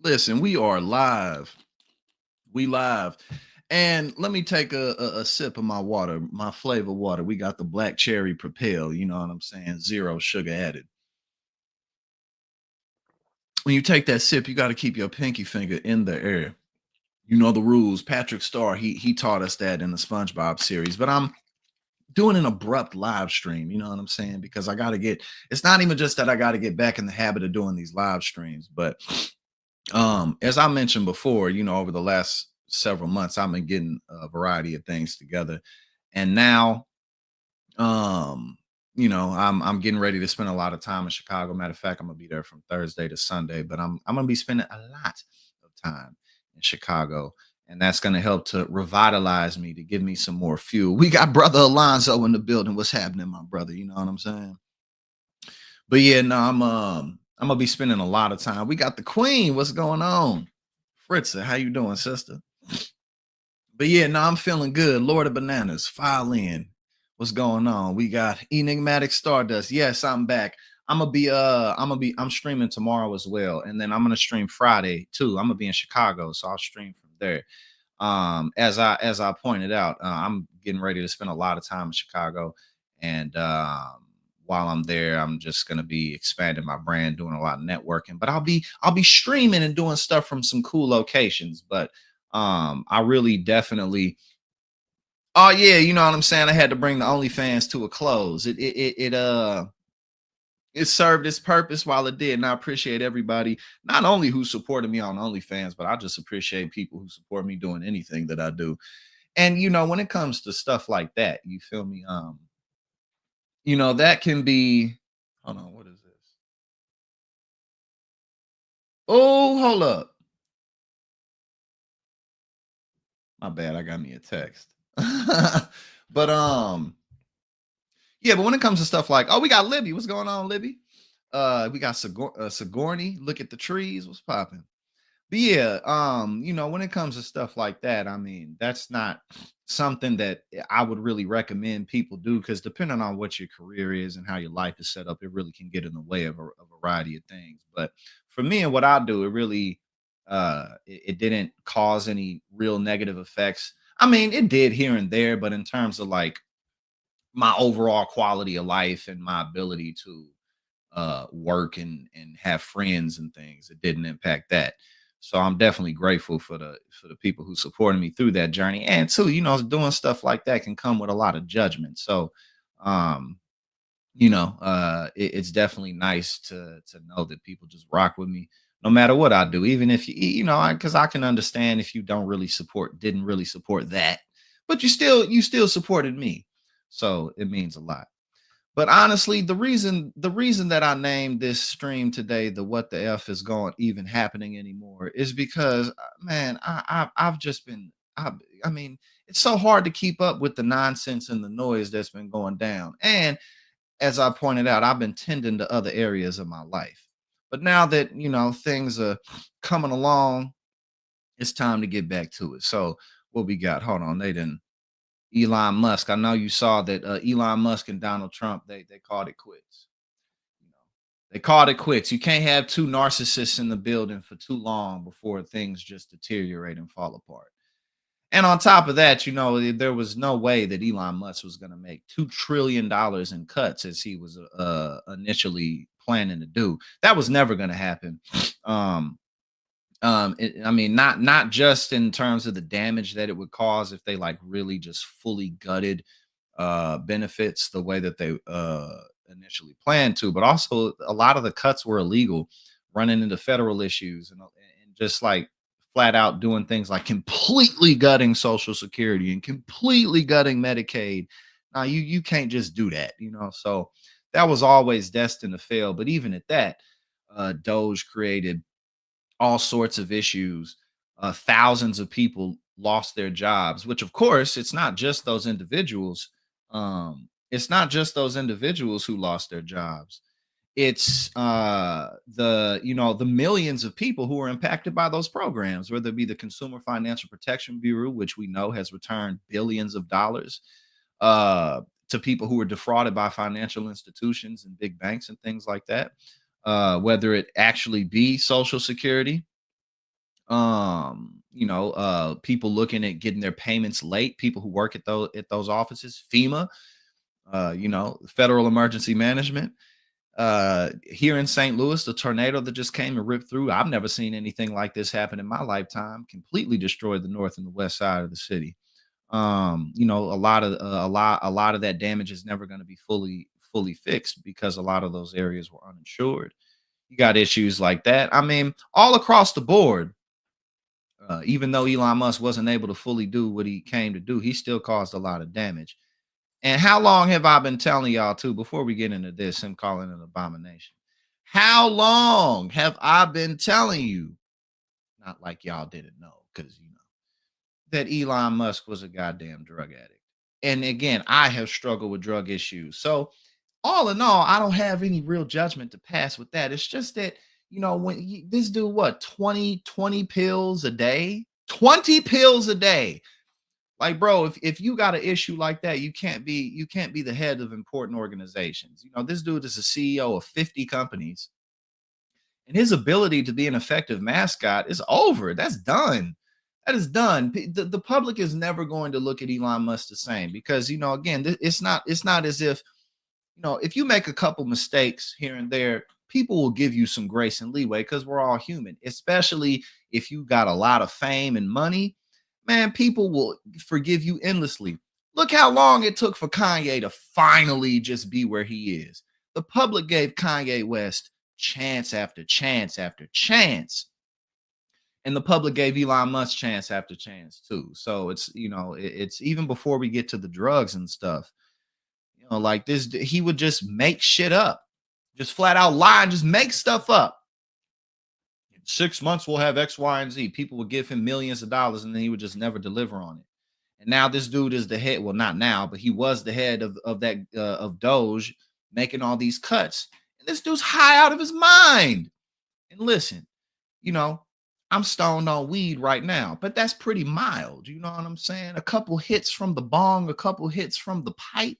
Listen, we are live. We live. And let me take a sip of my water, my flavor water. We got the black cherry propel, you know what I'm saying? Zero sugar added. When you take that sip, you got to keep your pinky finger in the air. You know the rules. Patrick Starr, he taught us that in the SpongeBob series. But I'm doing an abrupt live stream, you know what I'm saying? Because I got to get it's not even just that I got to get back in the habit of doing these live streams, but as I mentioned before, over the last several months I've been getting a variety of things together, and now I'm getting ready to spend a lot of time in Chicago. Matter of fact, I'm gonna be there from Thursday to Sunday, but I'm gonna be spending a lot of time in Chicago, and that's gonna help to revitalize me, to give me some more fuel. We got brother Alonzo in the building. What's happening, my brother? You know what I'm saying? But yeah, no, I'm gonna be spending a lot of time. We got the Queen. What's going on? Fritza, how you doing, sister? But yeah, no, I'm feeling good. Lord of Bananas, file in. What's going on? We got Enigmatic Stardust. Yes, I'm back. I'm streaming tomorrow as well. And then I'm gonna stream Friday too. I'm gonna be in Chicago, so I'll stream from there. As I pointed out, I'm getting ready to spend a lot of time in Chicago, and while I'm there, I'm just gonna be expanding my brand, doing a lot of networking. But I'll be streaming and doing stuff from some cool locations. But I really definitely, oh yeah, you know what I'm saying. I had to bring the OnlyFans to a close. It served its purpose while it did, and I appreciate everybody, not only who supported me on OnlyFans, but I just appreciate people who support me doing anything that I do. And when it comes to stuff like that, you feel me? That can be. Hold on, what is this? Oh, hold up. My bad, I got me a text. But yeah, but when it comes to stuff like, oh, we got Libby. What's going on, Libby? We got Sigourney. Look at the trees. What's popping? But yeah, when it comes to stuff like that, I mean, that's not something that I would really recommend people do, because depending on what your career is and how your life is set up, it really can get in the way of a variety of things. But for me and what I do, it really it didn't cause any real negative effects. I mean, it did here and there, but in terms of like my overall quality of life and my ability to work and have friends and things, it didn't impact that. So I'm definitely grateful for the people who supported me through that journey. And too, doing stuff like that can come with a lot of judgment. So um it's definitely nice to know that people just rock with me no matter what I do, even if because I can understand if you didn't really support that, but you still supported me, so it means a lot. But honestly, the reason that I named this stream today the "What the F is going even happening anymore" is because, man, I've just been, I mean, it's so hard to keep up with the nonsense and the noise that's been going down. And as I pointed out, I've been tending to other areas of my life. But now that things are coming along, it's time to get back to it. So what we got? Hold on, they didn't. Elon Musk. I know you saw that Elon Musk and Donald Trump, they called it quits. You know, they called it quits. You can't have two narcissists in the building for too long before things just deteriorate and fall apart. And on top of that, there was no way that Elon Musk was going to make $2 trillion in cuts as he was initially planning to do. That was never going to happen. Um, I mean, not just in terms of the damage that it would cause if they like really just fully gutted benefits the way that they initially planned to, but also a lot of the cuts were illegal, running into federal issues, and just like flat out doing things like completely gutting Social Security and completely gutting Medicaid. Now you can't just do that, So that was always destined to fail. But even at that, Doge created all sorts of issues. Thousands of people lost their jobs, which of course it's not just those individuals. It's not just those individuals who lost their jobs. It's the millions of people who are impacted by those programs, whether it be the Consumer Financial Protection Bureau, which we know has returned billions of dollars to people who were defrauded by financial institutions and big banks and things like that. Whether it actually be Social Security, People looking at getting their payments late, people who work at those offices, FEMA, Federal Emergency Management. Here in St. Louis, the tornado that just came and ripped through, I've never seen anything like this happen in my lifetime. Completely destroyed the north and the west side of the city. A lot of that damage is never going to be fully fixed because a lot of those areas were uninsured. You got issues like that. I mean, all across the board. Even though Elon Musk wasn't able to fully do what he came to do, he still caused a lot of damage. And how long have I been telling y'all too, before we get into this, him calling it an abomination? How long have I been telling you? Not like y'all didn't know, because that Elon Musk was a goddamn drug addict. And again, I have struggled with drug issues. So all in all, I don't have any real judgment to pass with that. It's just that, when this dude, what, 20 pills a day? 20 pills a day. Like, bro, if you got an issue like that, you can't be the head of important organizations. This dude is a CEO of 50 companies, and his ability to be an effective mascot is over. That's done. That is done. The public is never going to look at Elon Musk the same, because again, it's not as if, if you make a couple mistakes here and there, people will give you some grace and leeway, because we're all human, especially if you got a lot of fame and money. Man, people will forgive you endlessly. Look how long it took for Kanye to finally just be where he is. The public gave Kanye West chance after chance after chance. And the public gave Elon Musk chance after chance too. So it's even before we get to the drugs and stuff. Like this, he would just make shit up, just flat out lie and just make stuff up. In 6 months, we'll have X, Y, and Z. People would give him millions of dollars, and then he would just never deliver on it. And now this dude is the head. Well, not now, but he was the head of that of Doge, making all these cuts. And this dude's high out of his mind. And listen, you know, I'm stoned on weed right now, but that's pretty mild. You know what I'm saying? A couple hits from the bong, a couple hits from the pipe.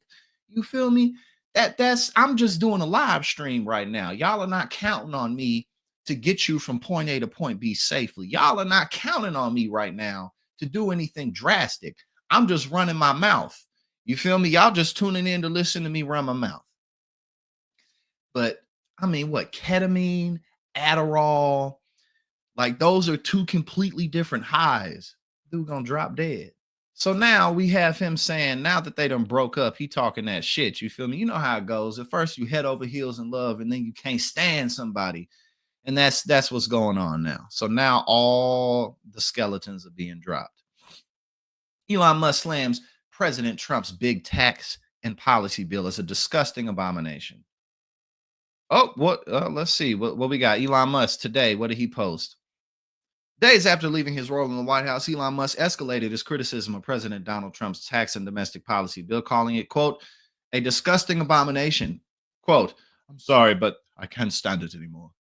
You feel me? That's I'm just doing a live stream right now. Y'all are not counting on me to get you from point A to point B safely. Y'all are not counting on me right now to do anything drastic. I'm just running my mouth. You feel me? Y'all just tuning in to listen to me run my mouth. But I mean, what? Ketamine, Adderall, like those are two completely different highs. Dude gonna drop dead. So now we have him saying, now that they done broke up, he talking that shit. You feel me? You know how it goes. At first you head over heels in love, and then you can't stand somebody. And that's what's going on now. So now all the skeletons are being dropped. Elon Musk slams President Trump's big tax and policy bill as a disgusting abomination. Oh, what? Let's see what we got. Elon Musk today. What did he post? Days after leaving his role in the White House, Elon Musk escalated his criticism of President Donald Trump's tax and domestic policy bill, calling it, quote, a disgusting abomination. Quote, I'm sorry, but I can't stand it anymore.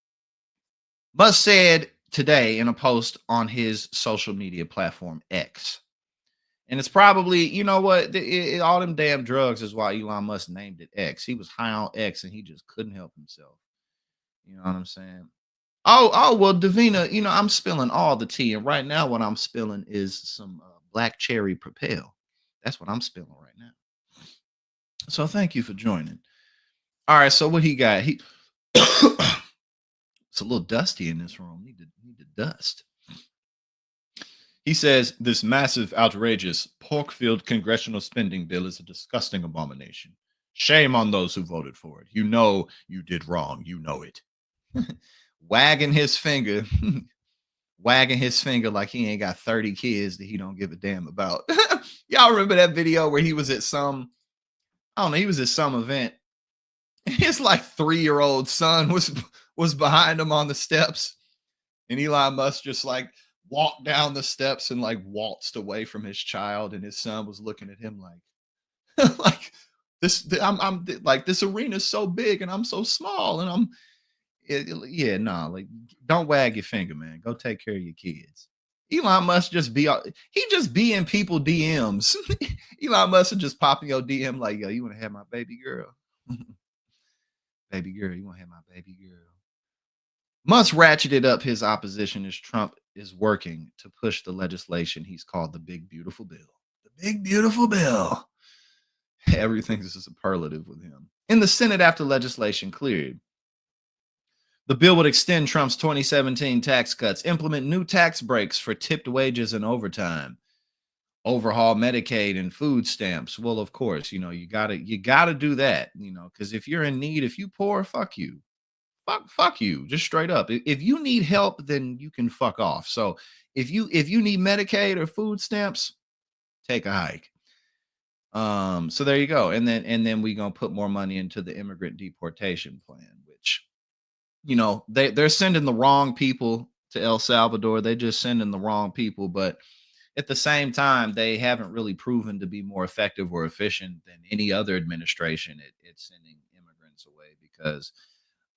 Musk said today in a post on his social media platform X. And it's probably, you know what, all them damn drugs is why Elon Musk named it X. He was high on X and he just couldn't help himself. You know what I'm saying? Well, Davina, I'm spilling all the tea. And right now, what I'm spilling is some black cherry propel. That's what I'm spilling right now. So thank you for joining. All right. So what he got? It's a little dusty in this room. Need to dust. He says this massive, outrageous, pork-filled congressional spending bill is a disgusting abomination. Shame on those who voted for it. You know you did wrong. You know it. Wagging his finger like he ain't got 30 kids that he don't give a damn about. Y'all remember that video where he was at some event. His like 3-year-old son was behind him on the steps, and Elon Musk just like walked down the steps and like waltzed away from his child, and his son was looking at him like like I'm like, this arena's so big and I'm so small, and like, don't wag your finger, man. Go take care of your kids. Elon Musk just be in people DMs. Elon Musk would just pop in your DM like, yo, you want to have my baby girl? Baby girl, you want to have my baby girl? Musk ratcheted up his opposition as Trump is working to push the legislation he's called the Big Beautiful Bill. The Big Beautiful Bill. Everything is a superlative with him. In the Senate, after legislation cleared, the bill would extend Trump's 2017 tax cuts, implement new tax breaks for tipped wages and overtime, overhaul Medicaid and food stamps. Well, of course, you gotta do that, because if you're in need, if you poor, fuck you. Fuck you, just straight up. If you need help, then you can fuck off. So if you need Medicaid or food stamps, take a hike. So there you go. And then we gonna put more money into the immigrant deportation plan, which they're sending the wrong people to El Salvador. They're just sending the wrong people, but at the same time, they haven't really proven to be more effective or efficient than any other administration at sending immigrants away because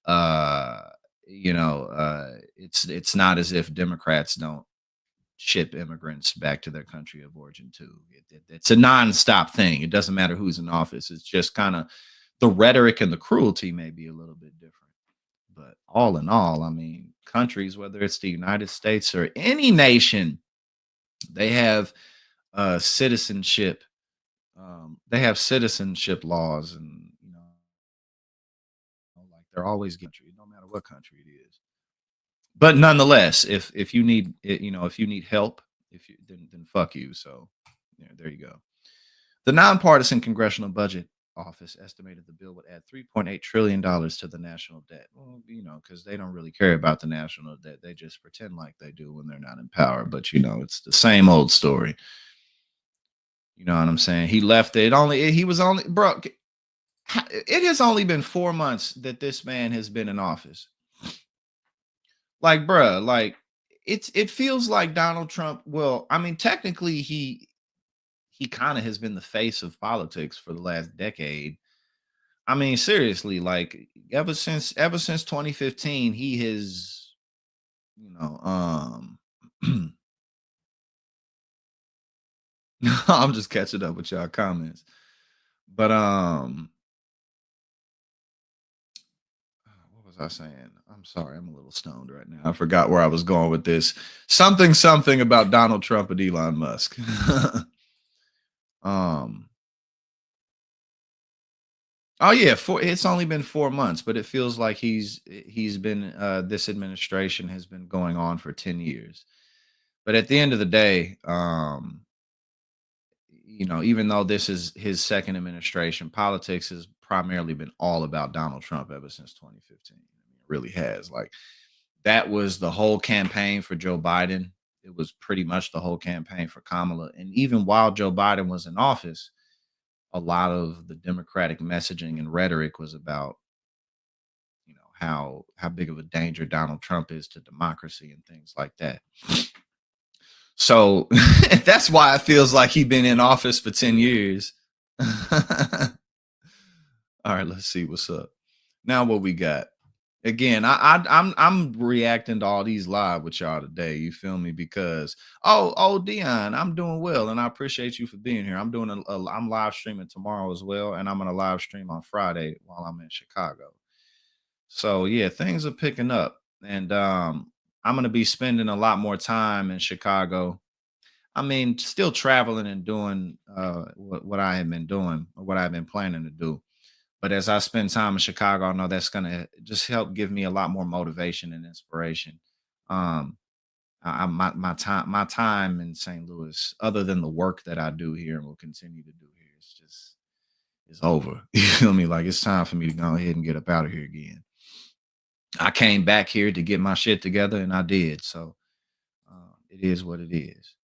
uh it's not as if Democrats don't ship immigrants back to their country of origin too. It's a nonstop thing. It doesn't matter who's in office. It's just kind of the rhetoric and the cruelty may be a little bit different. But all in all, I mean, countries, whether it's the United States or any nation, they have citizenship. They have citizenship laws, and like they're always country, no matter what country it is. But nonetheless, if you need if you need help, if you then fuck you. So yeah, there you go. The nonpartisan Congressional Budget Office estimated the bill would add $3.8 trillion to the national debt. Well, because they don't really care about the national debt. They just pretend like they do when they're not in power. But it's the same old story. You know what I'm saying? He left it. He was only bro. It has only been 4 months that this man has been in office. Like, bruh, like it feels like Donald Trump. Well, I mean, technically, he kind of has been the face of politics for the last decade. I mean, seriously, like ever since 2015, he has, you know, I'm just catching up with y'all comments. But what was I saying? I'm sorry, I'm a little stoned right now. I forgot where I was going with this. Something about Donald Trump and Elon Musk. um Oh yeah, it's only been 4 months, but it feels like he's been this administration has been going on for 10 years. But at the end of the day, even though this is his second administration, politics has primarily been all about Donald Trump ever since 2015. I mean, it really has. Like that was the whole campaign for Joe Biden. It was pretty much the whole campaign for Kamala. And even while Joe Biden was in office, a lot of the Democratic messaging and rhetoric was about, how big of a danger Donald Trump is to democracy and things like that. So that's why it feels like he's been in office for 10 years. All right, let's see what's up. Now what we got. Again, I'm reacting to all these live with y'all today. You feel me? Because Dion, I'm doing well, and I appreciate you for being here. I'm live streaming tomorrow as well, and I'm gonna live stream on Friday while I'm in Chicago. So yeah, things are picking up, and I'm gonna be spending a lot more time in Chicago. I mean, still traveling and doing what I have been doing or what I've been planning to do. But as I spend time in Chicago, I know that's gonna just help give me a lot more motivation and inspiration. Um, my time in St. Louis, other than the work that I do here and will continue to do here, is over. You feel me? Like it's time for me to go ahead and get up out of here again. I came back here to get my shit together, and I did. So it is what it is.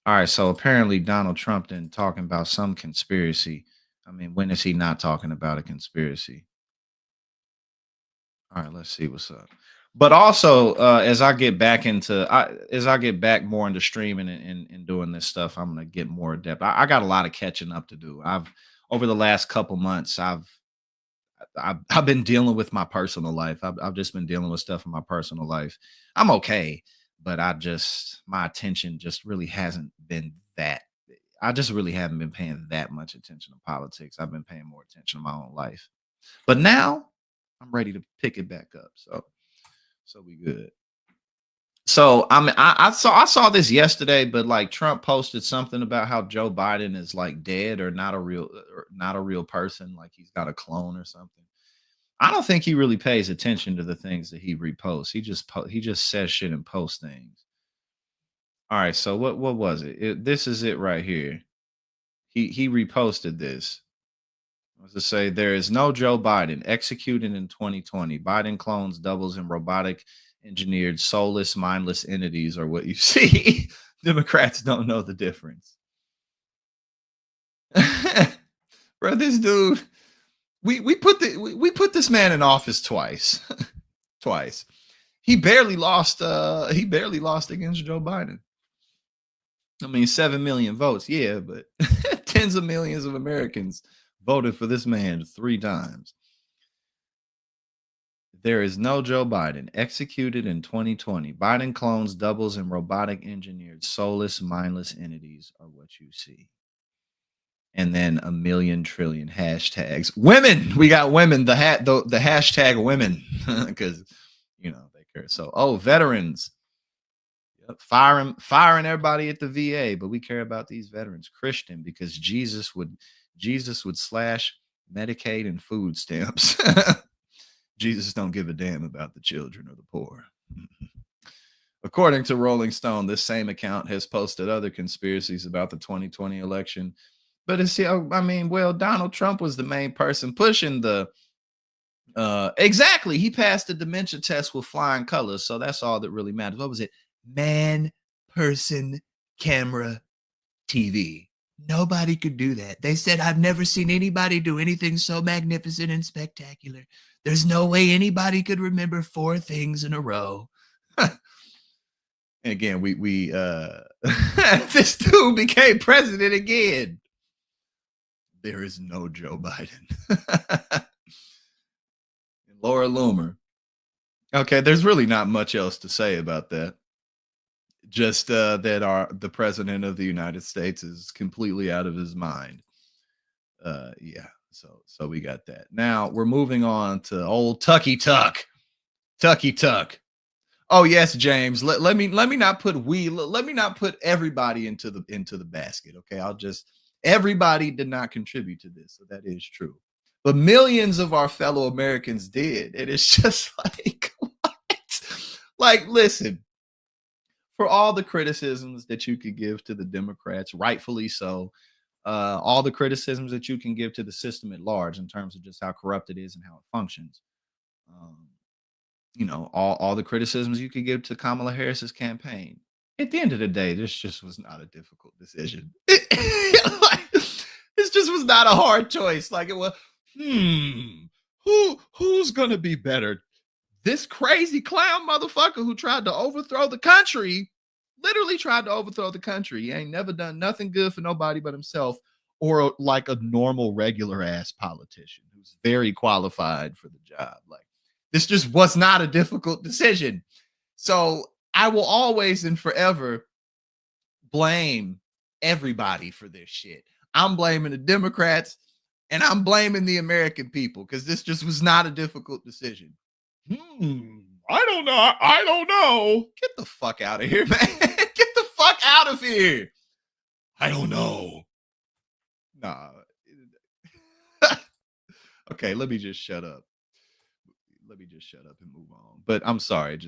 All right. So apparently Donald Trump then talking about some conspiracy. I mean, when is he not talking about a conspiracy? All right, let's see what's up. But also, as I get back more into streaming and doing this stuff, I'm gonna get more in depth. I got a lot of catching up to do. I've over the last couple months, I've been dealing with my personal life. I've just been dealing with stuff in my personal life. I'm okay, but my attention just really hasn't been that. I just really haven't been paying that much attention to politics. I've been paying more attention to my own life. But now I'm ready to pick it back up. So So we good. So I saw this yesterday, but like Trump posted something about how Joe Biden is like dead or not a real person, like he's got a clone or something. I don't think he really pays attention to the things that he reposts. He just says shit and posts things. All right, so what was it? This is it right here. He reposted this. Was to say there is no Joe Biden executed in 2020. Biden clones doubles and robotic engineered soulless mindless entities are what you see. Democrats don't know the difference. Bro, this dude, we put this man in office twice. Twice. He barely lost against Joe Biden. I mean, 7 million votes, yeah, but tens of millions of Americans voted for this man 3 times. There is no Joe Biden executed in 2020. Biden clones, doubles, and robotic engineered soulless, mindless entities are what you see. And then a million trillion hashtags. Women, we got women. The hashtag women because they care. So veterans, yep, firing everybody at the VA, but we care about these veterans. Christian because Jesus would slash Medicaid and food stamps. Jesus don't give a damn about the children or the poor. According to Rolling Stone, this same account has posted other conspiracies about the 2020 election. But Donald Trump was the main person pushing the exactly. He passed the dementia test with flying colors. So that's all that really matters. What was it? Man, person, camera, TV. Nobody could do that. They said, I've never seen anybody do anything so magnificent and spectacular. There's no way anybody could remember 4 things in a row. And again, we this dude became president again. There is no Joe Biden. Laura Loomer. Okay, there's really not much else to say about that. Just that the president of the United States is completely out of his mind. Yeah. So we got that. Now we're moving on to old Tucky Tuck. Tucky Tuck. Oh yes, James. Let me not put let me not put everybody into the basket. Okay. Everybody did not contribute to this. So that is true. But millions of our fellow Americans did. And it's just like, what? Like, listen, for all the criticisms that you could give to the Democrats, rightfully so, all the criticisms that you can give to the system at large in terms of just how corrupt it is and how it functions. Um, all the criticisms you could give to Kamala Harris's campaign. At the end of the day, this just was not a difficult decision. This just was not a hard choice. Like it was, who's gonna be better? This crazy clown motherfucker who tried to overthrow the country, literally tried to overthrow the country. He ain't never done nothing good for nobody but himself, or like a normal, regular ass politician who's very qualified for the job. Like this just was not a difficult decision. So I will always and forever blame everybody for this shit. I'm blaming the Democrats and I'm blaming the American people because this just was not a difficult decision. I don't know. I don't know. Get the fuck out of here, man. Get the fuck out of here. I don't know. Nah. Okay, let me just shut up. Let me just shut up and move on. But I'm sorry. It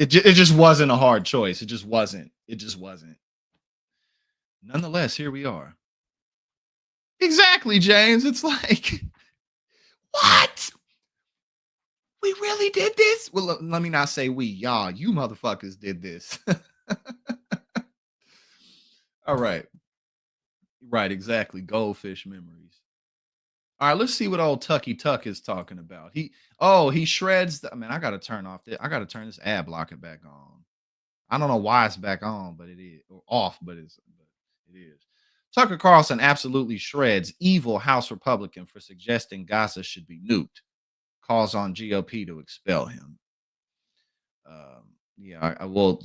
just wasn't a hard choice. It just wasn't. It just wasn't. Nonetheless, here we are. Exactly, James. It's like, what? We really did this? Well, let me not say we, y'all. You motherfuckers did this. All right. Right, exactly. Goldfish memories. All right, let's see what old Tucky Tuck is talking about. He shreds. I gotta I gotta turn this ad blocker back on. I don't know why it's back on, but it is, or off, but it is. Tucker Carlson absolutely shreds evil House Republican for suggesting Gaza should be nuked. Calls on GOP to expel him. Yeah, I will.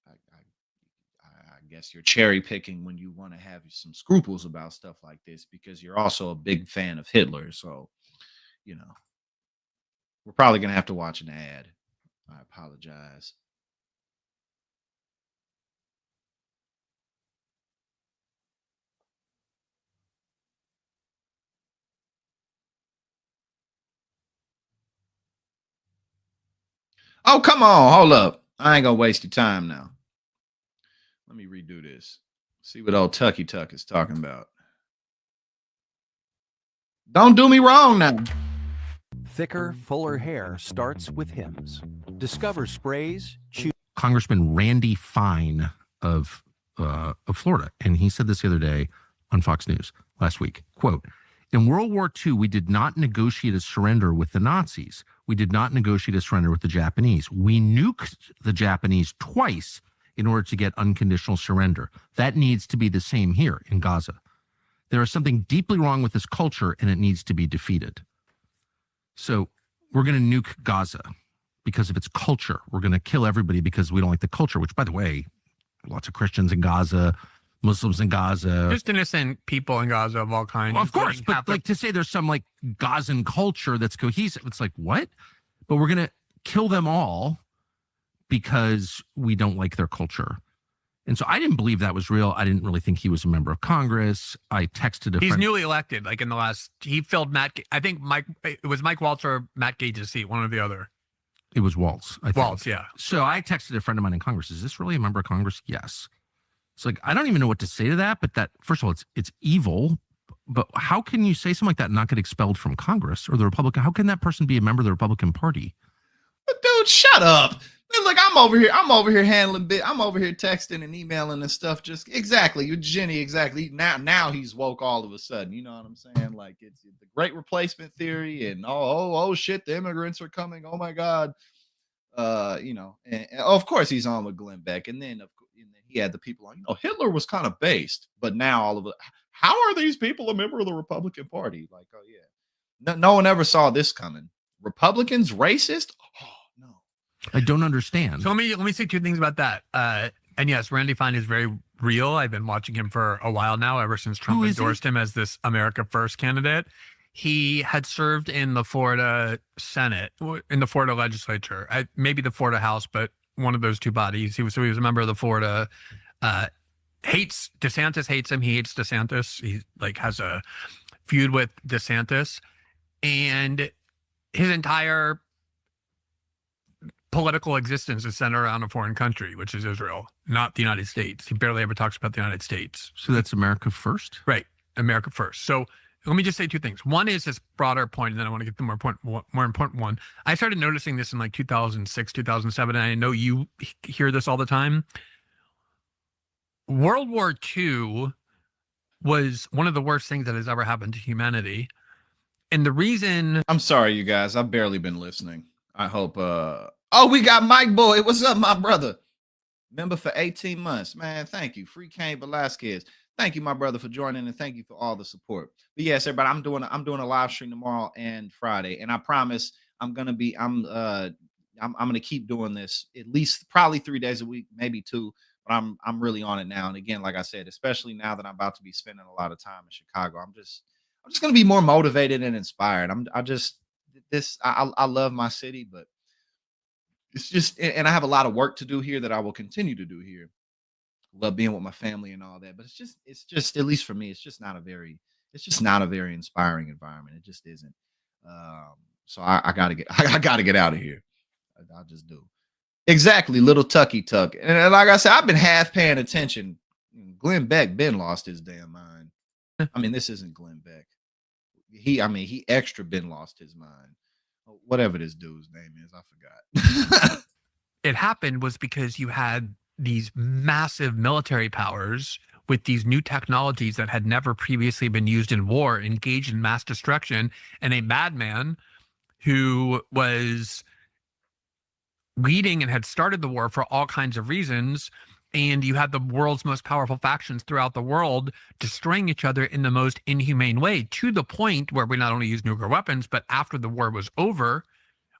I guess you're cherry picking when you want to have some scruples about stuff like this because you're also a big fan of Hitler. So, you know, We're probably gonna have to watch an ad. I apologize. Oh, come on, hold up. I ain't gonna waste your time now. Let me redo this. See what old Tucky Tuck is talking about. Don't do me wrong now. Thicker, fuller hair starts with Hims. Discover sprays, Congressman Randy Fine of Florida, and he said this the other day on Fox News last week. Quote, in World War II, we did not negotiate a surrender with the Nazis. We did not negotiate a surrender with the Japanese. We nuked the Japanese twice in order to get unconditional surrender. That needs to be the same here in Gaza. There is something deeply wrong with this culture, and it needs to be defeated. So we're going to nuke Gaza because of its culture. We're going to kill everybody because we don't like the culture, which, by the way, lots of Christians in Gaza, Muslims in Gaza. Just innocent people in Gaza of all kinds. Well, of course, but like to say there's some like Gazan culture that's cohesive, it's like, what? But we're going to kill them all because we don't like their culture. And so I didn't believe that was real. I didn't really think he was a member of Congress. I texted a friend. He's newly elected. Like in the last, he filled it was Mike Waltz or Matt Gage's seat, one or the other. It was Waltz, I think. Waltz, yeah. So I texted a friend of mine in Congress. Is this really a member of Congress? Yes. It's like, I don't even know what to say to that, but that, first of all, it's evil. But how can you say something like that and not get expelled from Congress or the Republican? How can that person be a member of the Republican Party? But dude, shut up. Look, I'm over here handling bit. I'm over here texting and emailing and stuff. Just exactly, you Jenny, exactly. Now he's woke all of a sudden. You know what I'm saying? Like it's the great replacement theory, and oh shit, the immigrants are coming. Oh my god. And of course he's on with Glenn Beck, and then he had the people on. Hitler was kind of based, but now all of it. How are these people a member of the Republican Party? Like, oh yeah, no one ever saw this coming. Republicans racist? Oh no. I don't understand. So let me say two things about that. And yes, Randy Fine is very real. I've been watching him for a while now, ever since Trump endorsed him as this America First candidate. He had served in the Florida Senate, in the Florida legislature, maybe the Florida House, but one of those two bodies. He was a member of the Florida. DeSantis hates him. He hates DeSantis. He like has a feud with DeSantis, and his entire political existence is centered around a foreign country, which is Israel, not the United States. He barely ever talks about the United States. So that's America first? Right. America first. So let me just say two things. One is this broader point, and then I want to get the more important one. I started noticing this in like 2006, 2007, and I know you hear this all the time. World War II was one of the worst things that has ever happened to humanity. And the reason... I'm sorry, you guys. I've barely been listening. I hope... Oh, we got Mike Boy. What's up, my brother? Member for 18 months. Man, thank you. Free Cain Velasquez. Thank you, my brother, for joining, and thank you for all the support. But yes, everybody, I'm doing a live stream tomorrow and Friday, and I promise I'm gonna keep doing this at least probably 3 days a week, maybe 2. But I'm really on it now. And again, like I said, especially now that I'm about to be spending a lot of time in Chicago, I'm just gonna be more motivated and inspired. I love my city, but it's just, and I have a lot of work to do here that I will continue to do here. Love being with my family and all that, but it's just at least for me, it's just not a very inspiring environment. It just isn't. So I gotta get out of here. I just do. Exactly, little Tucky Tuck. And like I said, I've been half paying attention. Glenn Beck been lost his damn mind. I mean, this isn't Glenn Beck. He extra been lost his mind. Whatever this dude's name is, I forgot. It happened was because you had these massive military powers with these new technologies that had never previously been used in war, engaged in mass destruction, and a madman who was leading and had started the war for all kinds of reasons. And you had the world's most powerful factions throughout the world destroying each other in the most inhumane way, to the point where we not only used nuclear weapons, but after the war was over,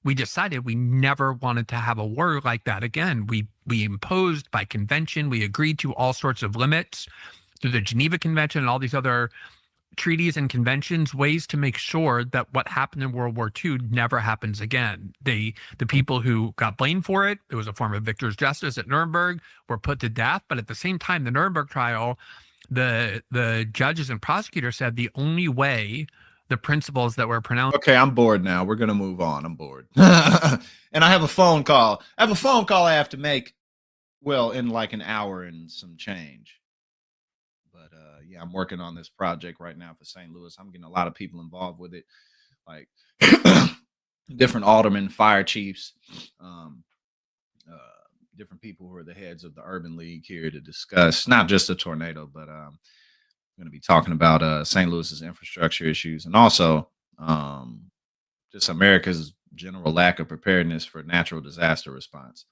we decided we never wanted to have a war like that again. We imposed by convention, we agreed to all sorts of limits through the Geneva Convention and all these other treaties and conventions, ways to make sure that what happened in World War II never happens again. The people who got blamed for it, it was a form of victor's justice at Nuremberg, were put to death. But at the same time, the Nuremberg trial, the judges and prosecutors said the only way the principles that were pronounced. Okay, I'm bored now. We're gonna move on. I'm bored. And I have a phone call. I have to make. Well, in like an hour and some change. But yeah, I'm working on this project right now for St. Louis. I'm getting a lot of people involved with it, like different aldermen, fire chiefs, um, uh, different people who are the heads of the urban league here to discuss not just the tornado, but I'm going to be talking about St. Louis's infrastructure issues and also just America's general lack of preparedness for natural disaster response.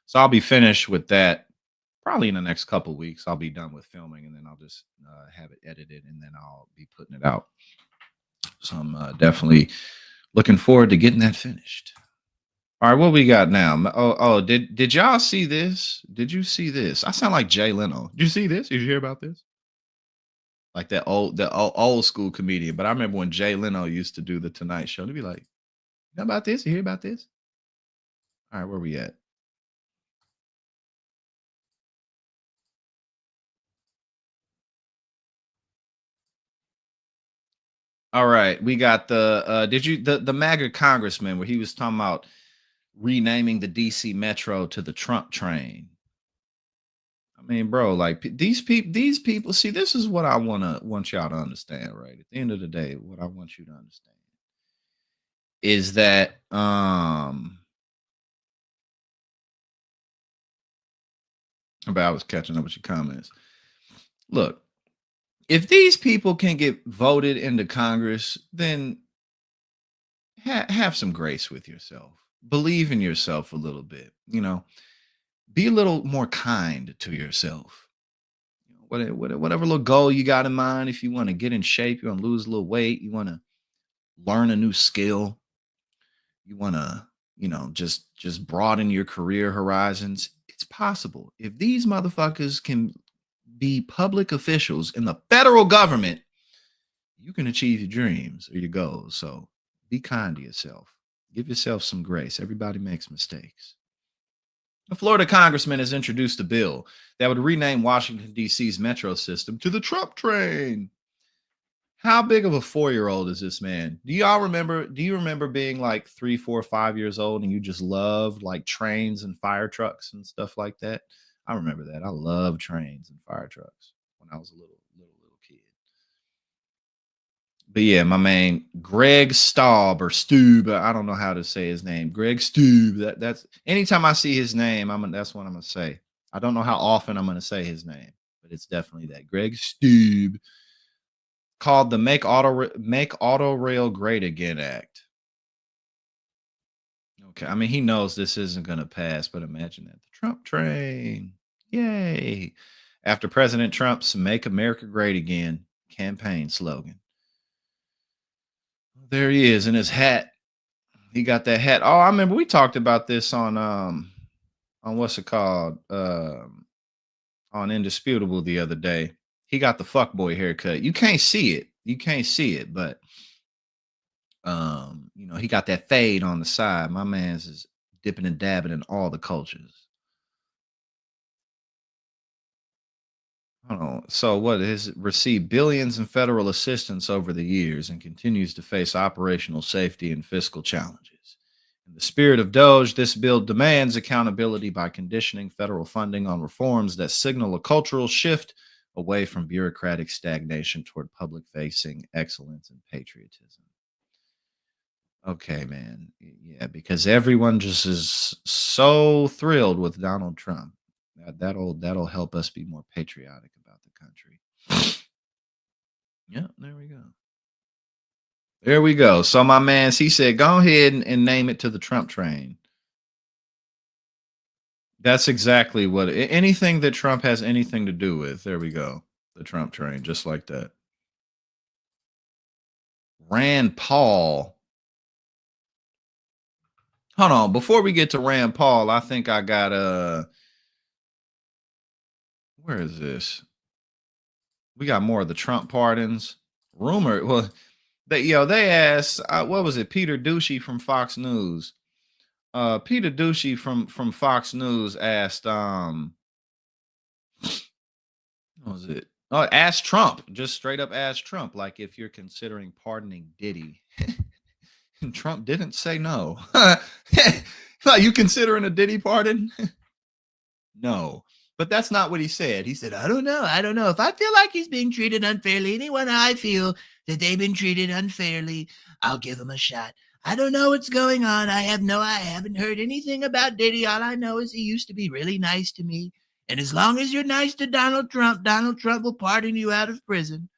So I'll be finished with that probably in the next couple weeks. I'll be done with filming and then I'll just have it edited and then I'll be putting it out. So I'm definitely looking forward to getting that finished. All right, what we got now? Did y'all see this? Did you see this? I sound like Jay Leno. Did you see this? Did you hear about this? Like the old school comedian. But I remember when Jay Leno used to do the Tonight Show. They'd be like, "You know about this? You hear about this?" All right, where we at? All right, we got the MAGA congressman where he was talking about renaming the DC Metro to the Trump train. I mean, bro, like these people. See, this is what I want y'all to understand, right? At the end of the day, what I want you to understand is that but I was catching up with your comments. Look, if these people can get voted into Congress, then have some grace with yourself. Believe in yourself a little bit. You know, be a little more kind to yourself. Whatever little goal you got in mind, if you want to get in shape, you want to lose a little weight, you want to learn a new skill, you want to, just broaden your career horizons. It's possible. If these motherfuckers can be public officials in the federal government, you can achieve your dreams or your goals. So be kind to yourself. Give yourself some grace. Everybody makes mistakes. A Florida congressman has introduced a bill that would rename Washington, D.C.'s metro system to the Trump train. How big of a 4-year-old is this man? Do you remember being like 3, 4, 5 years old and you just loved like trains and fire trucks and stuff like that? I remember that. I love trains and fire trucks when I was a little kid. But yeah, my man Greg Staub or Stube, I don't know how to say his name. Greg Stube. That's anytime I see his name, that's what I'm gonna say. I don't know how often I'm gonna say his name, but it's definitely that. Greg Stube called the Make Auto Rail Great Again Act. Okay, I mean he knows this isn't gonna pass, but imagine that. The Trump train. Yay. After President Trump's Make America Great Again campaign slogan. There he is in his hat. He got that hat. Oh, I remember we talked about this on what's it called? On Indisputable the other day. He got the fuckboy haircut. You can't see it. But he got that fade on the side. My man's is dipping and dabbing in all the cultures. Hold on. So what has received billions in federal assistance over the years and continues to face operational safety and fiscal challenges. In the spirit of Doge, this bill demands accountability by conditioning federal funding on reforms that signal a cultural shift away from bureaucratic stagnation toward public-facing excellence and patriotism. Okay, man. Yeah, because everyone just is so thrilled with Donald Trump. That'll help us be more patriotic about the country. Yeah, there we go. There we go. So my man, he said, go ahead and name it to the Trump train. That's exactly what anything that Trump has anything to do with. There we go. The Trump train, just like that. Rand Paul. Hold on. Before we get to Rand Paul, I think I got where is this? We got more of the Trump pardons. rumor. Well, they asked, what was it? Peter Ducey from Fox News. Peter Ducey from Fox News asked, what was it? Oh, ask Trump. Just straight up ask Trump, like if you're considering pardoning Diddy. And Trump didn't say no. Like, you considering a Diddy pardon? No. But that's not what he said. He said, I don't know. I don't know. If I feel like he's being treated unfairly, anyone I feel that they've been treated unfairly, I'll give him a shot. I don't know what's going on. I haven't heard anything about Diddy. All I know is he used to be really nice to me. And as long as you're nice to Donald Trump will pardon you out of prison.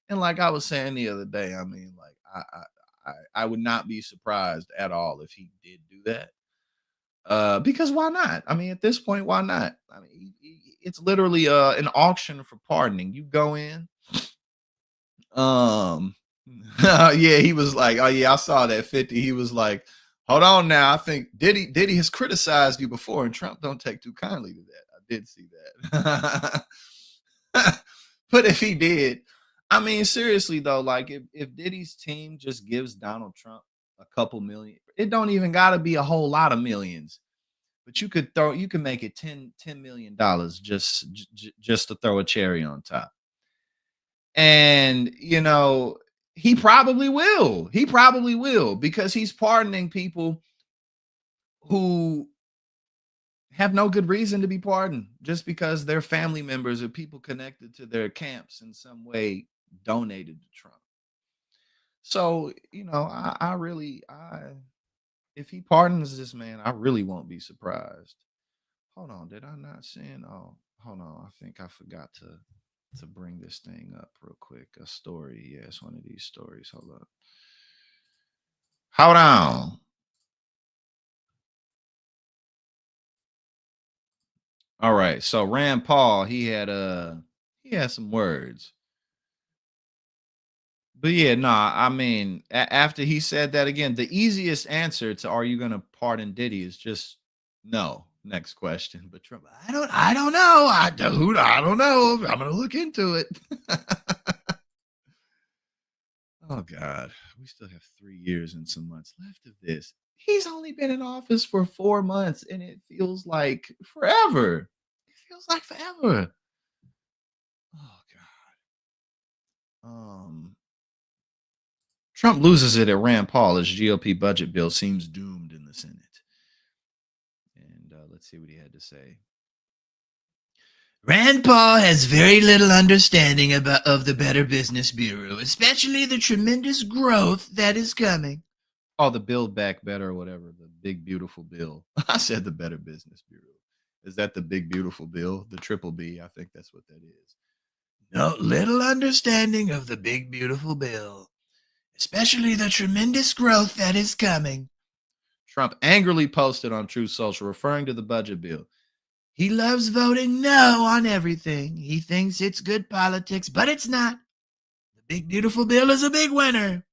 And like I was saying the other day, I mean, like, I would not be surprised at all if he did do that. Because why not? I mean, at this point, why not? I mean, it's literally an auction for pardoning. You go in. Yeah, he was like, oh yeah, I saw that 50. He was like, hold on now. I think Diddy has criticized you before, and Trump don't take too kindly to that. I did see that. But if he did, I mean, seriously though, like if Diddy's team just gives Donald Trump a couple million, it don't even gotta be a whole lot of millions. But you can make it $10 million just to throw a cherry on top. And he probably will. He probably will, because he's pardoning people who have no good reason to be pardoned, just because their family members or people connected to their camps in some way donated to Trump. So, if he pardons this man, I really won't be surprised. Hold on, did I not send? Oh, hold on. I think I forgot to bring this thing up real quick. A story. Yeah, it's one of these stories. Hold up. Hold on. All right. So Rand Paul, he had some words. But yeah, nah, I mean, after he said that again, the easiest answer to are you gonna pardon Diddy is just no. Next question. But Trump, I don't know. I don't know. I'm gonna look into it. Oh God, we still have 3 years and some months left of this. He's only been in office for 4 months, and it feels like forever. It feels like forever. Oh God. Trump loses it at Rand Paul as GOP budget bill seems doomed in the Senate. And let's see what he had to say. Rand Paul has very little understanding of the Better Business Bureau, especially the tremendous growth that is coming. Oh, the Build Back Better or whatever, the big beautiful bill. I said the Better Business Bureau. Is that the big beautiful bill? The triple B, I think that's what that is. No, little understanding of the big beautiful bill, especially the tremendous growth that is coming. Trump angrily posted on Truth Social referring to the budget bill. He loves voting no on everything. He thinks it's good politics, but it's not. The big beautiful bill is a big winner.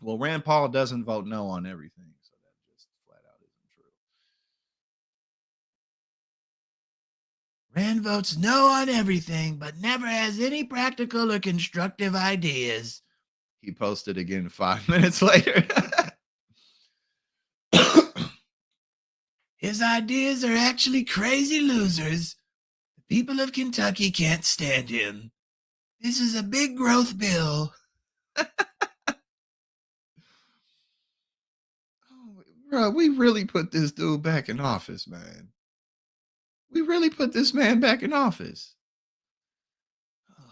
Well, Rand Paul doesn't vote no on everything, so that just flat out isn't true. Rand votes no on everything, but never has any practical or constructive ideas. He posted again 5 minutes later. His ideas are actually crazy losers. The people of Kentucky can't stand him. This is a big growth bill. Oh, bro, we really put this dude back in office, man. We really put this man back in office. Oh,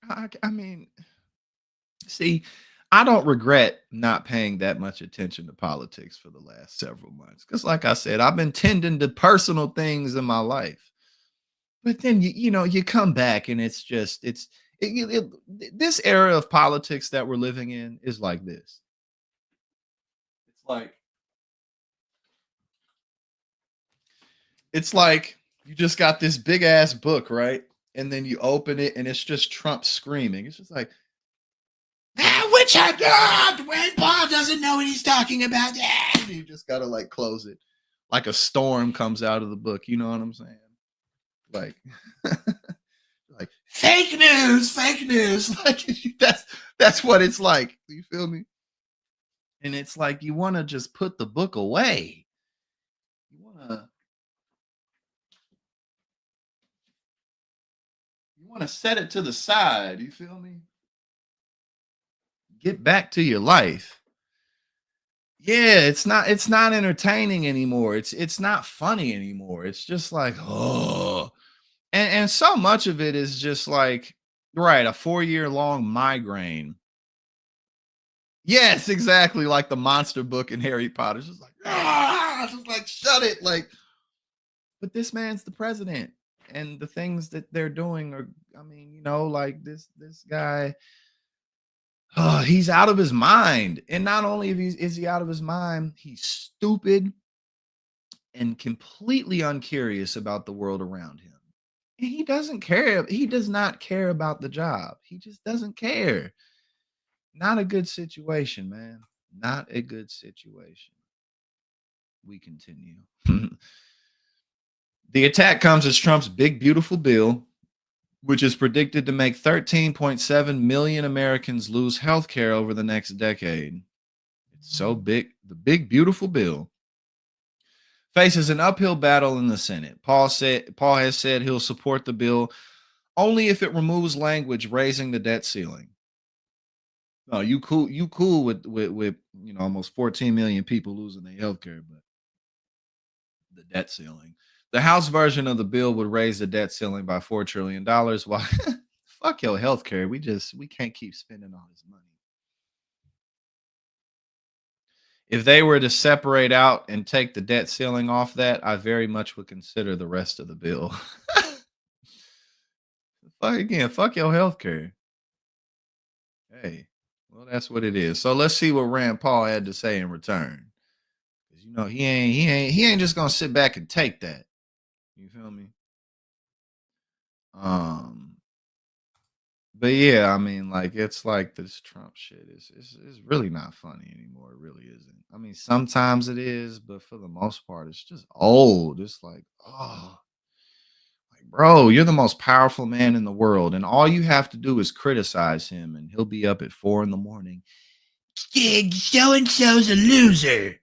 God. I mean, see, I don't regret not paying that much attention to politics for the last several months. Because, like I said, I've been tending to personal things in my life. But then, you come back and it's just, this era of politics that we're living in is like this. It's like you just got this big ass book, right? And then you open it and it's just Trump screaming. It's just like, which I got when Paul doesn't know what he's talking about. You just gotta like close it. Like a storm comes out of the book. You know what I'm saying? Like, Like fake news. Like that's what it's like. You feel me? And it's like you want to just put the book away. You want to set it to the side. You feel me? Get back to your life. Yeah, it's not entertaining anymore. It's not funny anymore. It's just like, oh. And so much of it is just like, right, a 4-year long migraine. Yes, exactly, like the monster book in Harry Potter. It's just like, just like shut it. Like, but this man's the president, and the things that they're doing are, I mean, like this guy, he's out of his mind. And not only is he out of his mind, he's stupid and completely uncurious about the world around him. And he doesn't care. He does not care about the job. He just doesn't care. Not a good situation, man. Not a good situation. We continue. The attack comes as Trump's big, beautiful bill, which is predicted to make 13.7 million Americans lose health care over the next decade. It's so big. The big, beautiful bill faces an uphill battle in the Senate. Paul has said he'll support the bill only if it removes language raising the debt ceiling. No, you cool with almost 14 million people losing their health care, but the debt ceiling. The House version of the bill would raise the debt ceiling by $4 trillion. Why? Fuck your health care. We can't keep spending all this money. If they were to separate out and take the debt ceiling off that, I very much would consider the rest of the bill. Fuck your health care. Hey, well, that's what it is. So let's see what Rand Paul had to say in return. Because he ain't just gonna sit back and take that. You feel me? But yeah, I mean, like, it's like this Trump shit is really not funny anymore. It really isn't. I mean, sometimes it is, but for the most part, it's just old. It's like, oh, like, bro, you're the most powerful man in the world, and all you have to do is criticize him, and he'll be up at 4 a.m. Yeah, so and so's a loser.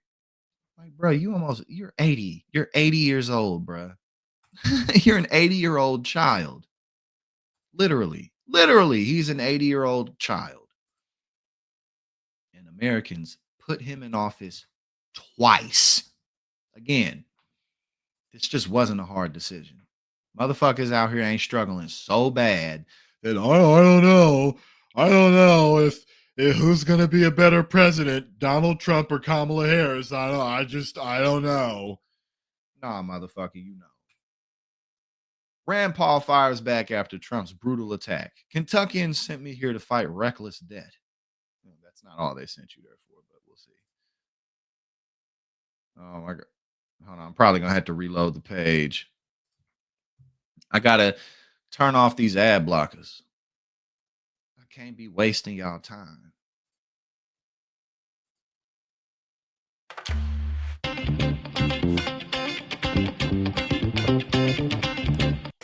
Like, bro, you're 80. You're 80 years old, bro. You're an 80-year-old child. Literally, he's an 80-year-old child. And Americans put him in office twice. Again, this just wasn't a hard decision. Motherfuckers out here ain't struggling so bad that I don't know if who's gonna be a better president, Donald Trump or Kamala Harris. I don't know. Nah, motherfucker, you know. Rand Paul fires back after Trump's brutal attack. Kentuckians sent me here to fight reckless debt. Well, that's not all they sent you there for, but we'll see. Oh my God. Hold on. I'm probably going to have to reload the page. I got to turn off these ad blockers. I can't be wasting y'all time.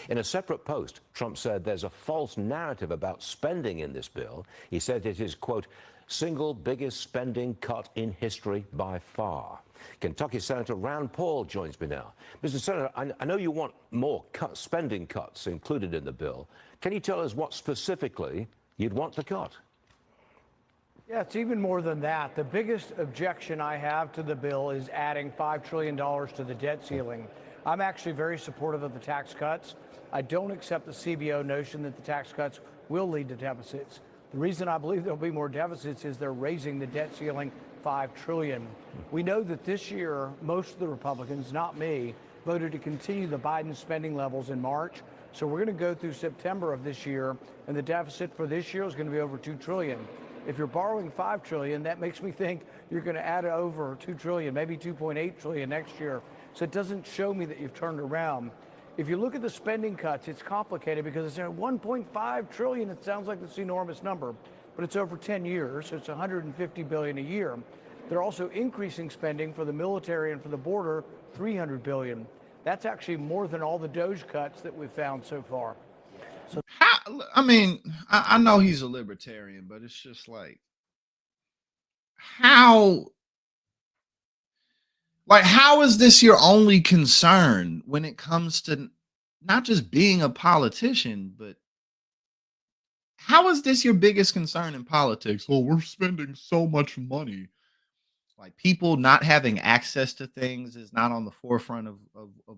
In a separate post, Trump said there's a false narrative about spending in this bill. He said it is, quote, single biggest spending cut in history by far. Kentucky Senator Rand Paul joins me now. Mr. Senator, I know you want more spending cuts included in the bill. Can you tell us what specifically you'd want to cut? Yeah, it's even more than that. The biggest objection I have to the bill is adding $5 trillion to the debt ceiling. I'm actually very supportive of the tax cuts. I don't accept the CBO notion that the tax cuts will lead to deficits. The reason I believe there'll be more deficits is they're raising the debt ceiling $5 trillion. We know that this year, most of the Republicans, not me, voted to continue the Biden spending levels in March. So we're going to go through September of this year, and the deficit for this year is going to be over $2 trillion. If you're borrowing $5 trillion, that makes me think you're going to add over $2 trillion, maybe $2.8 trillion next year. So it doesn't show me that you've turned around. If you look at the spending cuts, it's complicated because it's at $1.5 trillion. It sounds like this enormous number, but it's over 10 years, so it's $150 billion a year. They're also increasing spending for the military and for the border, $300 billion. That's actually more than all the DOGE cuts that we've found so far. I mean, I know he's a libertarian, but it's just like how how is this your only concern when it comes to not just being a politician, but how is this your biggest concern in politics? Oh, we're spending so much money. Like people not having access to things is not on the forefront of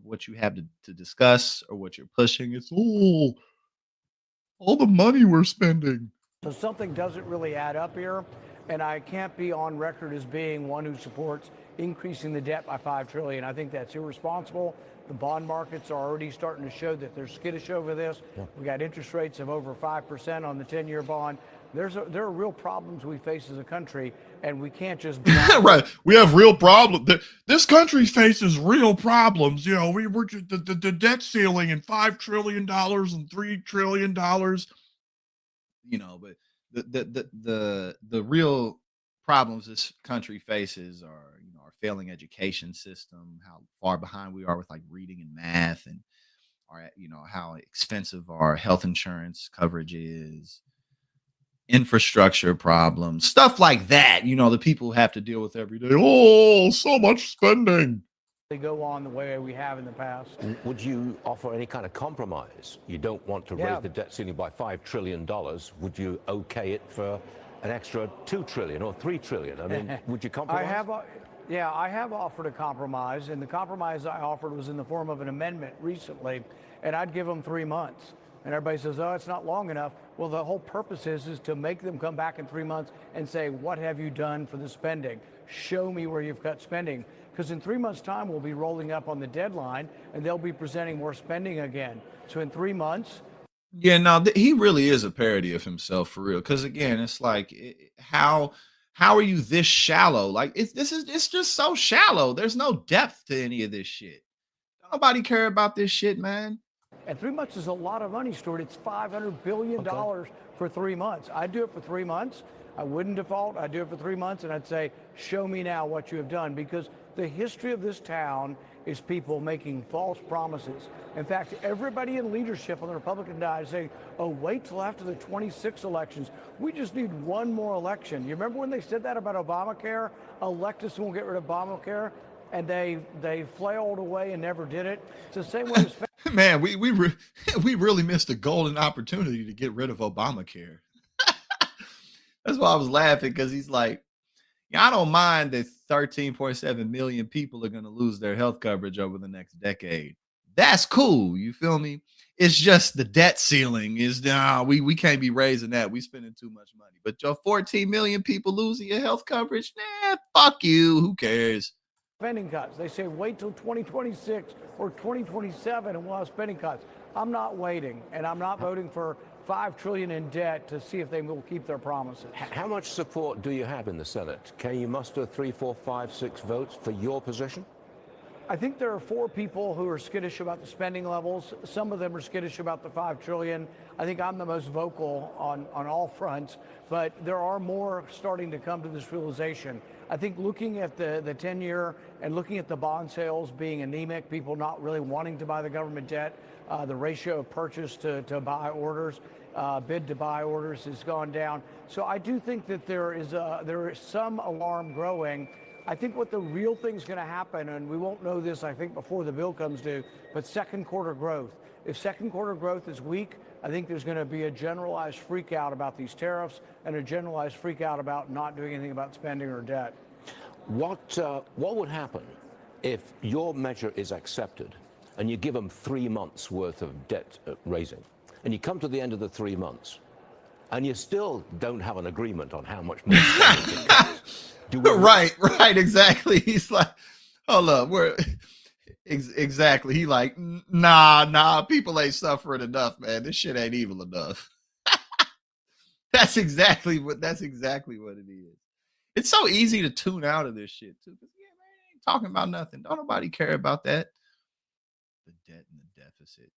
what you have to discuss or what you're pushing. It's all the money we're spending. So something doesn't really add up here, and I can't be on record as being one who supports increasing the debt by $5 trillion. I think that's irresponsible. The bond markets are already starting to show that they're skittish over this. We got interest rates of over 5% on the 10-year bond. There are real problems we face as a country, and we can't just right. We have real problems. This country faces real problems. You know, we're the debt ceiling and $5 trillion and $3 trillion. You know, but the real problems this country faces are, you know, our failing education system, how far behind we are with like reading and math, and our, you know, how expensive our health insurance coverage is, infrastructure problems, stuff like that, you know, the people have to deal with every day. Oh, so much spending. they go on the way we have in the past. Would you offer any kind of compromise? You don't want to raise the debt ceiling by $5 trillion. Would you okay it for an extra $2 trillion or $3 trillion? I mean, would you compromise? I have offered a compromise, and the compromise I offered was in the form of an amendment recently, and I'd give them 3 months. And everybody says, oh, it's not long enough. Well, the whole purpose is to make them come back in 3 months and say, what have you done for the spending? Show me where you've cut spending. Because in 3 months' time, we'll be rolling up on the deadline, and they'll be presenting more spending again. So in 3 months. Yeah, no, he really is a parody of himself for real. Because again, it's like, how are you this shallow? Like it's just so shallow. There's no depth to any of this shit. Nobody care about this shit, man. And 3 months is a lot of money, Stuart. It's $500 billion for 3 months. I'd do it for 3 months. I wouldn't default. I'd do it for 3 months, and I'd say, show me now what you have done. Because the history of this town is people making false promises. In fact, everybody in leadership on the Republican side is saying, oh, wait till after the 26 elections. We just need one more election. You remember when they said that about Obamacare? Elect us and we'll get rid of Obamacare. And they flailed away and never did it. It's the same way. Man, we really missed a golden opportunity to get rid of Obamacare. That's why I was laughing, because he's like, yeah, I don't mind that 13.7 million people are going to lose their health coverage over the next decade. That's cool. You feel me? It's just the debt ceiling is now we can't be raising that. We spending too much money. But your 14 million people losing your health coverage, fuck you. Who cares? Spending cuts. They say wait till 2026 or 2027 and we'll have spending cuts. I'm not waiting, and I'm not voting for $5 trillion in debt to see if they will keep their promises. How much support do you have in the Senate? Can you muster 3, 4, 5, 6 votes for your position? I think there are 4 people who are skittish about the spending levels. Some of them are skittish about the $5 trillion. I think I'm the most vocal on all fronts, but there are more starting to come to this realization. I think looking at the 10-year and looking at the bond sales being anemic, people not really wanting to buy the government debt, the ratio of purchase to buy orders, bid to buy orders has gone down. So I do think that there is some alarm growing. I think what the real thing is going to happen, and we won't know this, I think, before the bill comes due, but second quarter growth. If second quarter growth is weak, I think there's going to be a generalized freak out about these tariffs and a generalized freak out about not doing anything about spending or debt. What would happen if your measure is accepted and you give them 3 months worth of debt raising, and you come to the end of the 3 months and you still don't have an agreement on how much more spending it costs? Right, exactly. He's like, hold up, exactly. He like, nah, people ain't suffering enough, man. This shit ain't evil enough. That's exactly what it is. It's so easy to tune out of this shit too. Yeah, man, ain't talking about nothing. Don't nobody care about that. The debt and the deficit.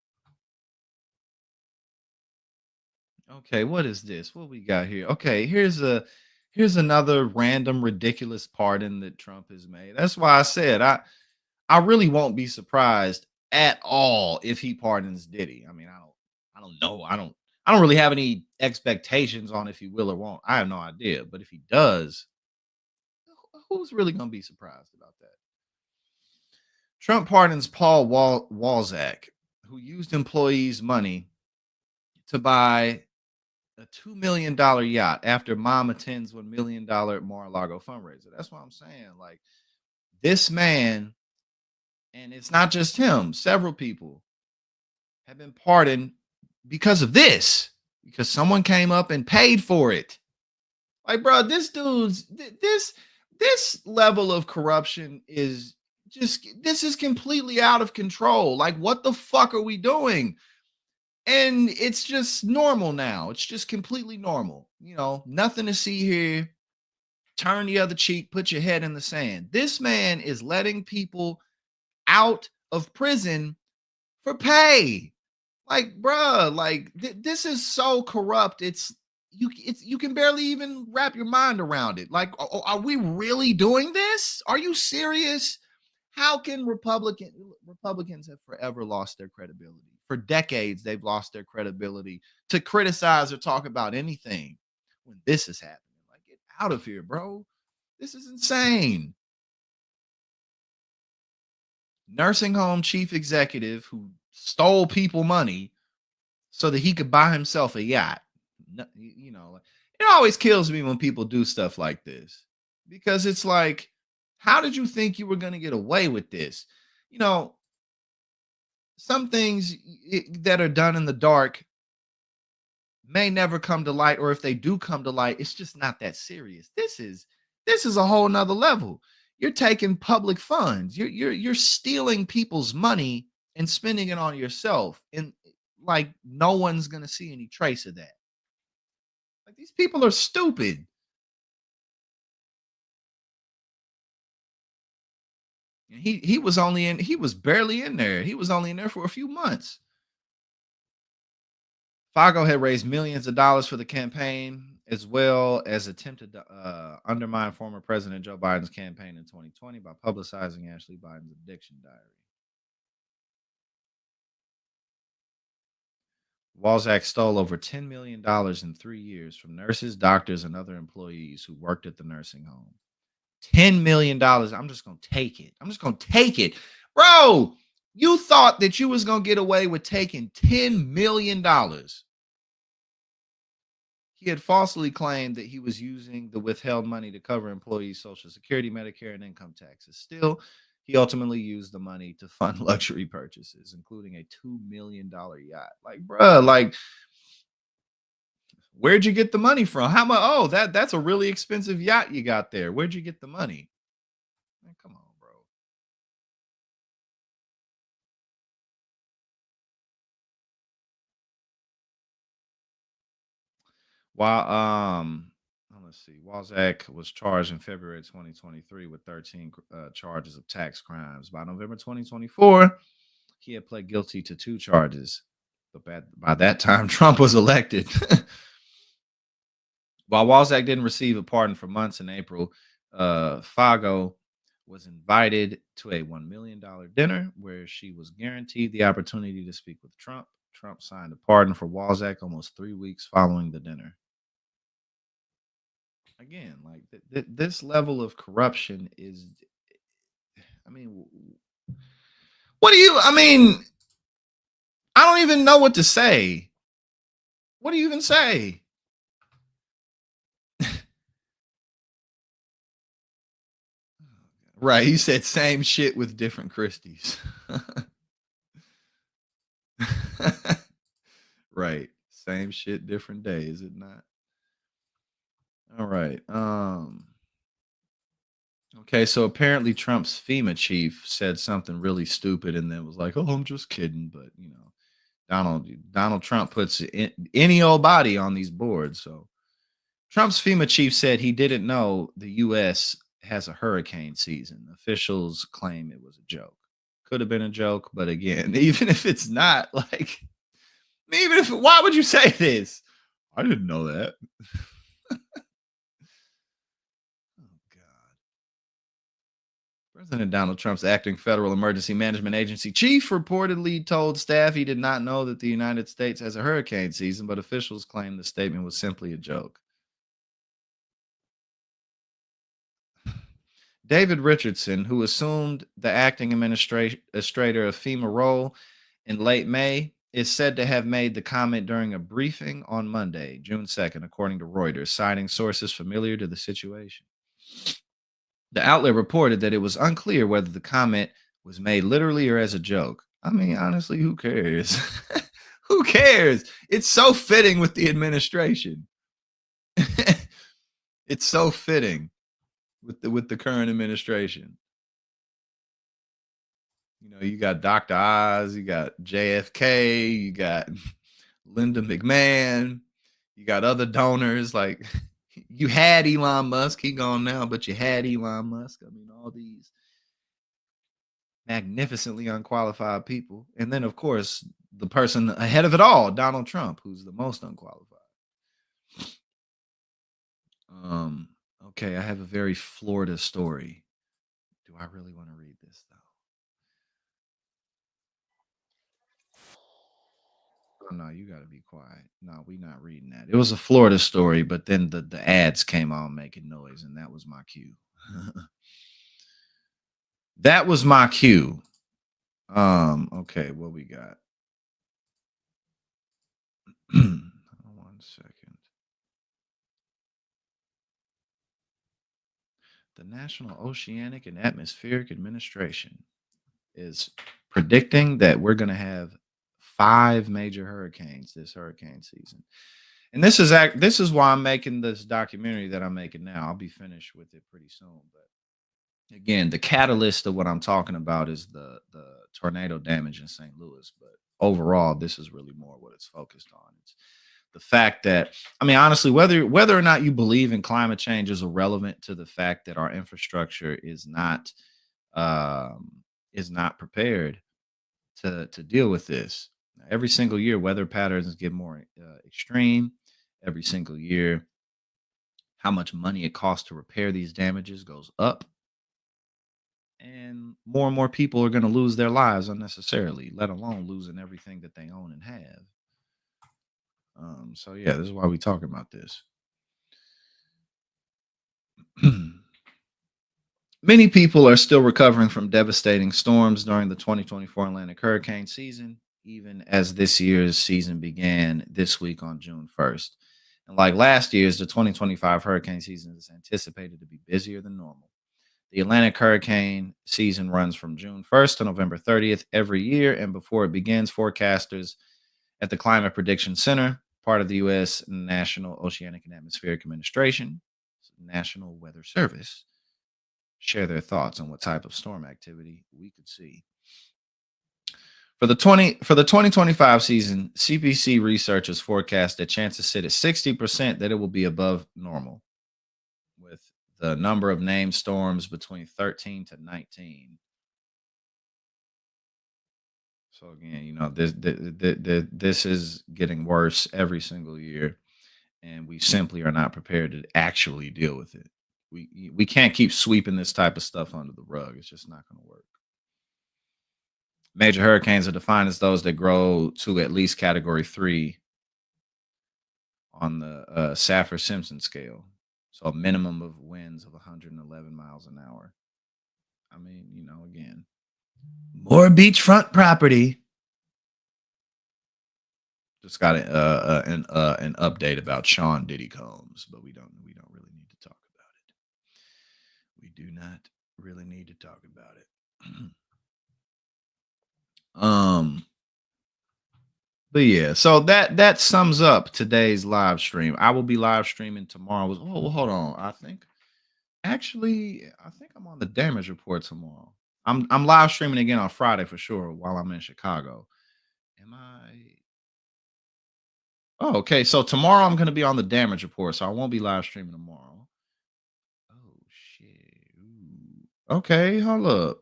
Okay, what is this? What we got here? Okay, here's another random ridiculous pardon that Trump has made. That's why I said I really won't be surprised at all if he pardons Diddy. I mean, I don't know. I don't really have any expectations on if he will or won't. I have no idea. But if he does, who's really gonna be surprised about that? Trump pardons Paul Walzak, who used employees' money to buy a $2 million yacht after mom attends $1 million Mar-a-Lago fundraiser. That's what I'm saying. Like, this man, and it's not just him, several people have been pardoned because of this, because someone came up and paid for it. Like, bro, this level of corruption is just, this is completely out of control. Like, what the fuck are we doing? And it's just normal now. It's just completely normal. You know, nothing to see here. Turn the other cheek, put your head in the sand. This man is letting people out of prison for pay. Like, bruh, like this is so corrupt. It's you can barely even wrap your mind around it. Like, are we really doing this? Are you serious? How can Republicans have forever lost their credibility? For decades, they've lost their credibility to criticize or talk about anything when this is happening. Like, get out of here, bro. This is insane. Nursing home chief executive who stole people money so that he could buy himself a yacht. You know, it always kills me when people do stuff like this, because it's like, how did you think you were going to get away with this? You know, some things that are done in the dark may never come to light, or if they do come to light, it's just not that serious. This is a whole nother level. You're taking public funds. You're stealing people's money and spending it on yourself, and like no one's gonna see any trace of that. Like, these people are stupid. And he was barely in there. He was only in there for a few months. Fago had raised millions of dollars for the campaign, as well as attempted to undermine former President Joe Biden's campaign in 2020 by publicizing Ashley Biden's addiction diary. Walzak stole over $10 million in 3 years from nurses, doctors, and other employees who worked at the nursing home. $10 million. I'm just going to take it. I'm just going to take it. Bro, you thought that you was going to get away with taking $10 million. He had falsely claimed that he was using the withheld money to cover employees' Social Security, Medicare, and income taxes. Still, he ultimately used the money to fund luxury purchases, including a $2 million yacht. Like, bruh, like, where'd you get the money from? How much? Oh, that's a really expensive yacht you got there. Where'd you get the money? Man, come on, bro. While let's see, Walzak was charged in February 2023 with 13 charges of tax crimes. By November 2024, he had pled guilty to 2 charges. But by that time, Trump was elected. While Walzak didn't receive a pardon for months in April, Fago was invited to a $1 million dinner where she was guaranteed the opportunity to speak with Trump. Trump signed a pardon for Walzak almost 3 weeks following the dinner. Again, like this level of corruption is, I mean, I mean, I don't even know what to say. What do you even say? Right. He said same shit with different Christies. Right. Same shit, different day, is it not? All right. Okay, so apparently Trump's FEMA chief said something really stupid and then was like, "Oh, I'm just kidding." But you know, Donald Trump puts any old body on these boards. So Trump's FEMA chief said he didn't know the U.S. has a hurricane season. Officials claim it was a joke. Could have been a joke, but again, even if it's not, like, why would you say this? I didn't know that. Oh God, President Donald Trump's acting Federal Emergency Management Agency chief reportedly told staff he did not know that the United States has a hurricane season, but officials claim the statement was simply a joke. David Richardson, who assumed the acting administrator of FEMA role in late May, is said to have made the comment during a briefing on Monday, June 2nd, according to Reuters, citing sources familiar to the situation. The outlet reported that it was unclear whether the comment was made literally or as a joke. I mean, honestly, who cares? Who cares? It's so fitting with the administration. It's so fitting with the current administration. You know, you got Dr. Oz, you got JFK, you got Linda McMahon, you got other donors. Like, you had Elon Musk, he gone now, but you had Elon Musk. I mean, all these magnificently unqualified people. And then, of course, the person ahead of it all, Donald Trump, who's the most unqualified. Okay, I have a very Florida story. Do I really want to read this though? Oh, no, you got to be quiet. No, we not reading that. It was a Florida story, but then the ads came on making noise, and that was my cue. That was my cue. Okay, what we got? 1 second. The National Oceanic and Atmospheric Administration is predicting that we're going to have 5 major hurricanes this hurricane season. And this is why I'm making this documentary that I'm making now. I'll be finished with it pretty soon. But again, the catalyst of what I'm talking about is the tornado damage in St. Louis. But overall, this is really more what it's focused on. It's the fact that, I mean, honestly, whether or not you believe in climate change is irrelevant to the fact that our infrastructure is not prepared to deal with this. Every single year, weather patterns get more extreme. Every single year, how much money it costs to repair these damages goes up. And more people are going to lose their lives unnecessarily, let alone losing everything that they own and have. So yeah, this is why we talking about this. Many people are still recovering from devastating storms during the 2024 Atlantic hurricane season, even as this year's season began this week on June 1st. And like last year's, the 2025 hurricane season is anticipated to be busier than normal. The Atlantic hurricane season runs from June 1st to November 30th every year. And before it begins, forecasters at the Climate Prediction Center, part of the U.S. National Oceanic and Atmospheric Administration, National Weather Service, share their thoughts on what type of storm activity we could see. For the 2025 season, CPC researchers forecast that chances sit at 60% that it will be above normal, with the number of named storms between 13 to 19. So again, you know, this is getting worse every single year, and we simply are not prepared to actually deal with it. We can't keep sweeping this type of stuff under the rug. It's just not going to work. Major hurricanes are defined as those that grow to at least category 3 on the Saffir-Simpson scale. So a minimum of winds of 111 miles an hour. I mean, you know, again, more beachfront property. Just got an update about Sean Diddy Combs, but we don't really need to talk about it. We do not really need to talk about it. But yeah, so that sums up today's live stream. I will be live streaming tomorrow. Oh, well, hold on. I think I'm on the damage report tomorrow. I'm live streaming again on Friday for sure while I'm in Chicago. Am I? Oh, okay. So tomorrow I'm going to be on the damage report, so I won't be live streaming tomorrow. Oh shit. Ooh. Okay, hold up.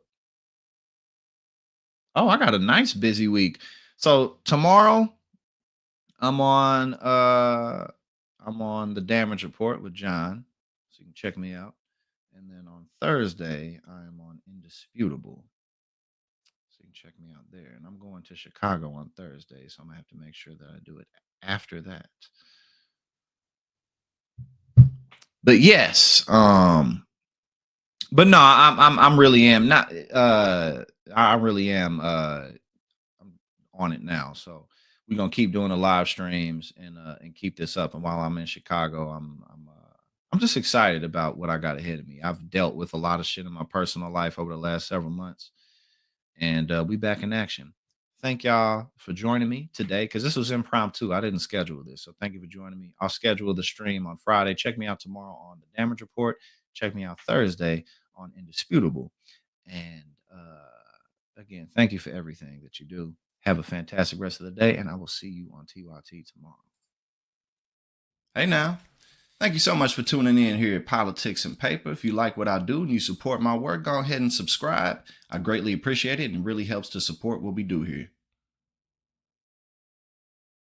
Oh, I got a nice busy week. So tomorrow I'm on the damage report with John. So you can check me out. And then on Thursday, I am on Indisputable. So you can check me out there. And I'm going to Chicago on Thursday, so I'm gonna have to make sure that I do it after that. But yes, but no, I'm really am not I really am I'm on it now. So we're gonna keep doing the live streams and keep this up. And while I'm in Chicago, I'm just excited about what I got ahead of me. I've dealt with a lot of shit in my personal life over the last several months, and we back in action. Thank y'all for joining me today because this was impromptu. I didn't schedule this, so thank you for joining me. I'll schedule the stream on Friday. Check me out tomorrow on the Damage Report. Check me out Thursday on Indisputable. And again, thank you for everything that you do. Have a fantastic rest of the day, and I will see you on TYT tomorrow. Hey now. Thank you so much for tuning in here at Politics and Paper. If you like what I do and you support my work, go ahead and subscribe. I greatly appreciate it and it really helps to support what we do here.